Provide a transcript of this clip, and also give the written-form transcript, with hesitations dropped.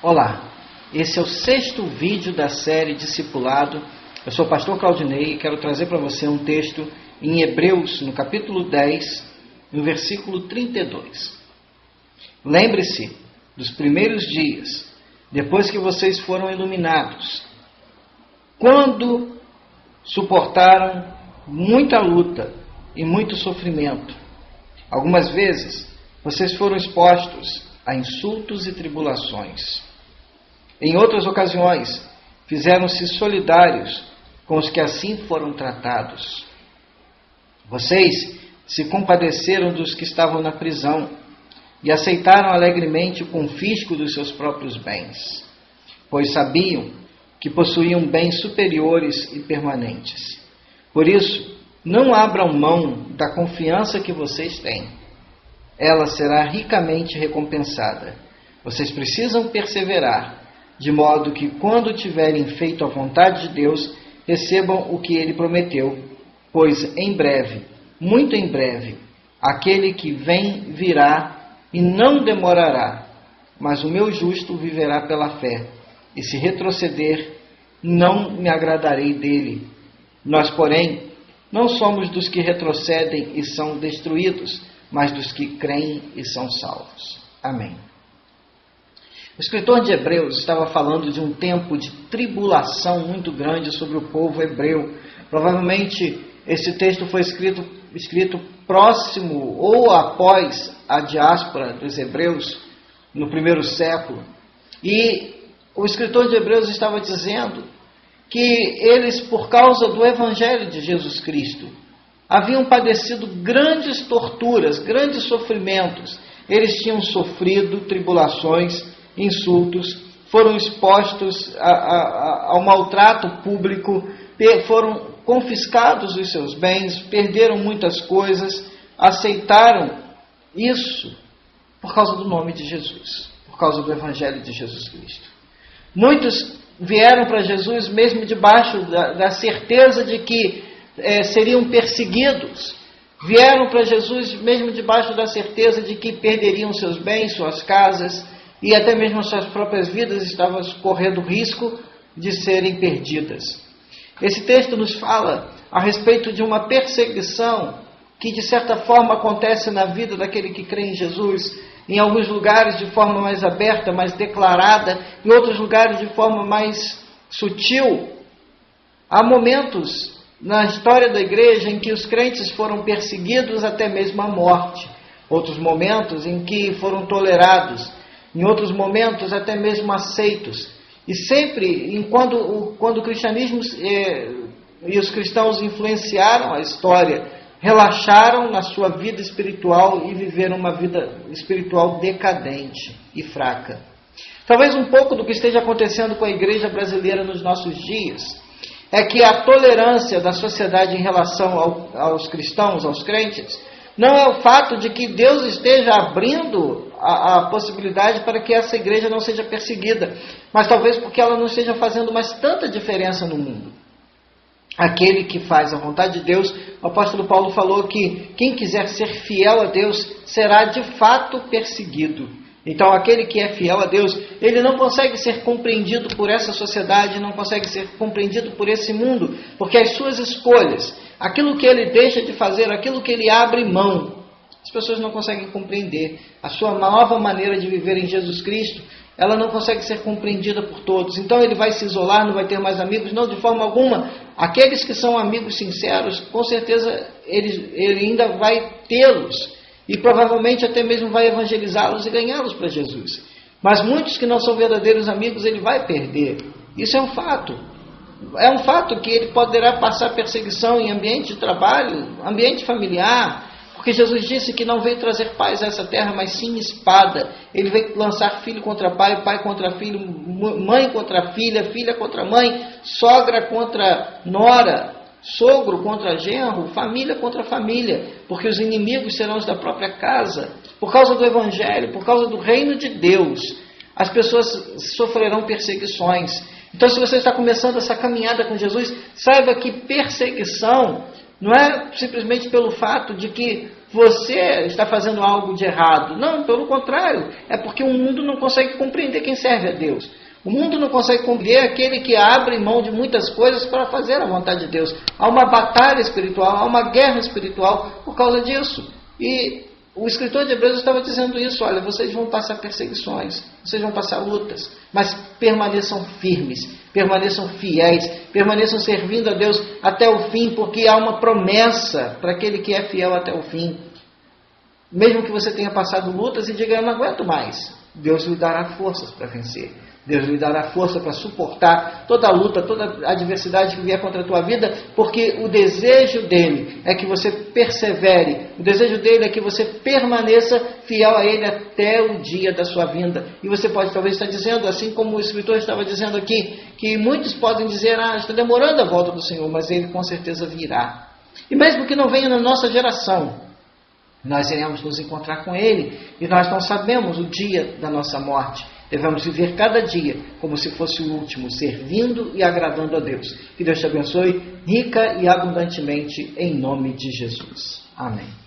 Olá, esse é o 6º vídeo da série Discipulado. Eu sou o pastor Claudinei e quero trazer para você um texto em Hebreus, no capítulo 10, no versículo 32. Lembre-se dos primeiros dias, depois que vocês foram iluminados, quando suportaram muita luta e muito sofrimento. Algumas vezes, vocês foram expostos a insultos e tribulações. Em outras ocasiões, fizeram-se solidários com os que assim foram tratados. Vocês se compadeceram dos que estavam na prisão e aceitaram alegremente o confisco dos seus próprios bens, pois sabiam que possuíam bens superiores e permanentes. Por isso, não abram mão da confiança que vocês têm. Ela será ricamente recompensada. Vocês precisam perseverar, de modo que, quando tiverem feito a vontade de Deus, recebam o que Ele prometeu, pois em breve, muito em breve, aquele que vem virá e não demorará, mas o meu justo viverá pela fé, e se retroceder, não me agradarei dele. Nós, porém, não somos dos que retrocedem e são destruídos, mas dos que creem e são salvos. Amém. O escritor de Hebreus estava falando de um tempo de tribulação muito grande sobre o povo hebreu. Provavelmente esse texto foi escrito próximo ou após a diáspora dos hebreus no primeiro século. E o escritor de Hebreus estava dizendo que eles, por causa do Evangelho de Jesus Cristo, haviam padecido grandes torturas, grandes sofrimentos. Eles tinham sofrido tribulações, insultos, foram expostos ao maltrato público, foram confiscados os seus bens, perderam muitas coisas, aceitaram isso por causa do nome de Jesus, por causa do Evangelho de Jesus Cristo. Muitos vieram para Jesus mesmo debaixo da certeza de que seriam perseguidos, vieram para Jesus mesmo debaixo da certeza de que perderiam seus bens, suas casas, e até mesmo as suas próprias vidas estavam correndo risco de serem perdidas. Esse texto nos fala a respeito de uma perseguição que de certa forma acontece na vida daquele que crê em Jesus, em alguns lugares de forma mais aberta, mais declarada, em outros lugares de forma mais sutil. Há momentos na história da igreja em que os crentes foram perseguidos até mesmo à morte, outros momentos em que foram tolerados, em outros momentos até mesmo aceitos. E sempre, quando o cristianismo e os cristãos influenciaram a história, relaxaram na sua vida espiritual e viveram uma vida espiritual decadente e fraca. Talvez um pouco do que esteja acontecendo com a igreja brasileira nos nossos dias é que a tolerância da sociedade em relação aos cristãos, aos crentes, não é o fato de que Deus esteja abrindo a possibilidade para que essa igreja não seja perseguida, mas talvez porque ela não esteja fazendo mais tanta diferença no mundo. Aquele que faz a vontade de Deus, o apóstolo Paulo falou que quem quiser ser fiel a Deus será de fato perseguido. Então aquele que é fiel a Deus, ele não consegue ser compreendido por essa sociedade, não consegue ser compreendido por esse mundo, porque as suas escolhas, aquilo que ele deixa de fazer, aquilo que ele abre mão, as pessoas não conseguem compreender. A sua nova maneira de viver em Jesus Cristo, ela não consegue ser compreendida por todos. Então ele vai se isolar, não vai ter mais amigos, não, de forma alguma. Aqueles que são amigos sinceros, com certeza ele ainda vai tê-los e provavelmente até mesmo vai evangelizá-los e ganhá-los para Jesus. Mas muitos que não são verdadeiros amigos, ele vai perder. Isso é um fato. É um fato que ele poderá passar perseguição em ambiente de trabalho, ambiente familiar, porque Jesus disse que não veio trazer paz a essa terra, mas sim espada. Ele veio lançar filho contra pai, pai contra filho, mãe contra filha, filha contra mãe, sogra contra nora, sogro contra genro, família contra família, porque os inimigos serão os da própria casa. Por causa do Evangelho, por causa do reino de Deus, as pessoas sofrerão perseguições. Então, se você está começando essa caminhada com Jesus, saiba que perseguição não é simplesmente pelo fato de que você está fazendo algo de errado. Não, pelo contrário, é porque o mundo não consegue compreender quem serve a Deus. O mundo não consegue compreender aquele que abre mão de muitas coisas para fazer a vontade de Deus. Há uma batalha espiritual, há uma guerra espiritual por causa disso. E o escritor de Hebreus estava dizendo isso: olha, vocês vão passar perseguições, vocês vão passar lutas, mas permaneçam firmes, permaneçam fiéis, permaneçam servindo a Deus até o fim, porque há uma promessa para aquele que é fiel até o fim. Mesmo que você tenha passado lutas e diga, eu não aguento mais, Deus lhe dará forças para vencer. Deus lhe dará força para suportar toda a luta, toda a adversidade que vier contra a tua vida, porque o desejo dele é que você persevere, o desejo dele é que você permaneça fiel a ele até o dia da sua vinda. E você pode talvez estar dizendo, assim como o escritor estava dizendo aqui, que muitos podem dizer, está demorando a volta do Senhor, mas ele com certeza virá. E mesmo que não venha na nossa geração, nós iremos nos encontrar com ele, e nós não sabemos o dia da nossa morte. Devemos viver cada dia como se fosse o último, servindo e agradando a Deus. Que Deus te abençoe rica e abundantemente em nome de Jesus. Amém.